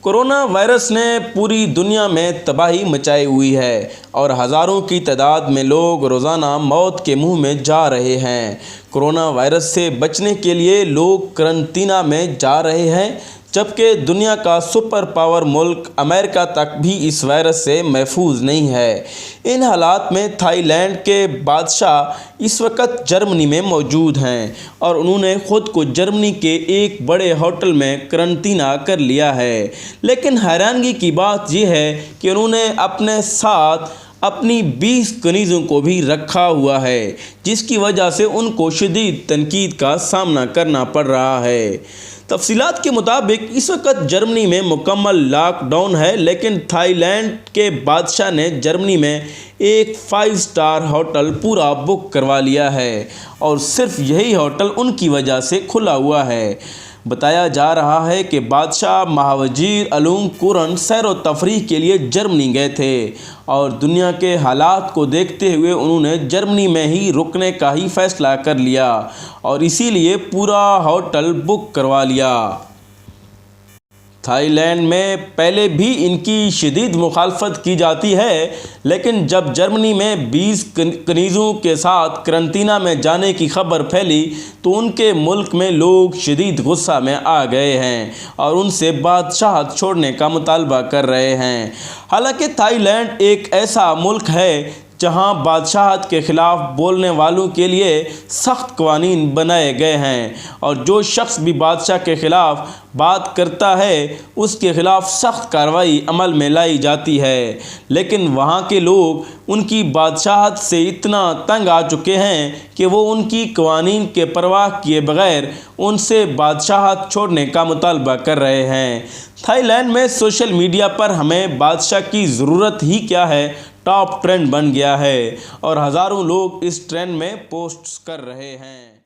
Corona virus نے پوری دنیا میں تباہی مچائی ہوئی ہے اور ہزاروں کی تعداد میں لوگ روزانہ موت کے منہ میں جا رہے ہیں۔ کورونا وائرس سے بچنے کے لیے لوگ قرنطینہ میں جا رہے ہیں، جبکہ دنیا کا سپر پاور ملک امریکہ تک بھی اس وائرس سے محفوظ نہیں ہے۔ ان حالات میں تھائی لینڈ کے بادشاہ اس وقت جرمنی میں موجود ہیں اور انہوں نے خود کو جرمنی کے ایک بڑے ہوٹل میں قرنطینہ کر لیا ہے۔ لیکن حیرانگی کی بات یہ ہے کہ انہوں نے اپنے ساتھ اپنی 20 کنیزوں کو بھی رکھا ہوا ہے، جس کی وجہ سے ان کو شدید تنقید کا سامنا کرنا پڑ رہا ہے۔ تفصیلات کے مطابق اس وقت جرمنی میں مکمل لاک ڈاؤن ہے، لیکن تھائی لینڈ کے بادشاہ نے جرمنی میں ایک 5 اسٹار ہوٹل پورا بک کروا لیا ہے اور صرف یہی ہوٹل ان کی وجہ سے کھلا ہوا ہے۔ بتایا جا رہا ہے کہ بادشاہ مہاوزیر علوم قرن سیر و تفریح کے لیے جرمنی گئے تھے اور دنیا کے حالات کو دیکھتے ہوئے انہوں نے جرمنی میں ہی رکنے کا ہی فیصلہ کر لیا اور اسی لیے پورا ہوٹل بک کروا لیا۔ تھائی لینڈ میں پہلے بھی ان کی شدید مخالفت کی جاتی ہے، لیکن جب جرمنی میں 20 کنیزوں کے ساتھ قرنطینہ میں جانے کی خبر پھیلی تو ان کے ملک میں لوگ شدید غصہ میں آ گئے ہیں اور ان سے بادشاہت چھوڑنے کا مطالبہ کر رہے ہیں۔ حالانکہ تھائی لینڈ ایک ایسا ملک ہے جہاں بادشاہت کے خلاف بولنے والوں کے لیے سخت قوانین بنائے گئے ہیں اور جو شخص بھی بادشاہ کے خلاف بات کرتا ہے اس کے خلاف سخت کارروائی عمل میں لائی جاتی ہے۔ لیکن وہاں کے لوگ ان کی بادشاہت سے اتنا تنگ آ چکے ہیں کہ وہ ان کی قوانین کے پرواہ کیے بغیر ان سے بادشاہت چھوڑنے کا مطالبہ کر رہے ہیں۔ تھائی لینڈ میں سوشل میڈیا پر ہمیں بادشاہ کی ضرورت ہی کیا ہے ٹاپ ٹرینڈ بن گیا ہے اور ہزاروں لوگ اس ٹرینڈ میں پوسٹس کر رہے ہیں۔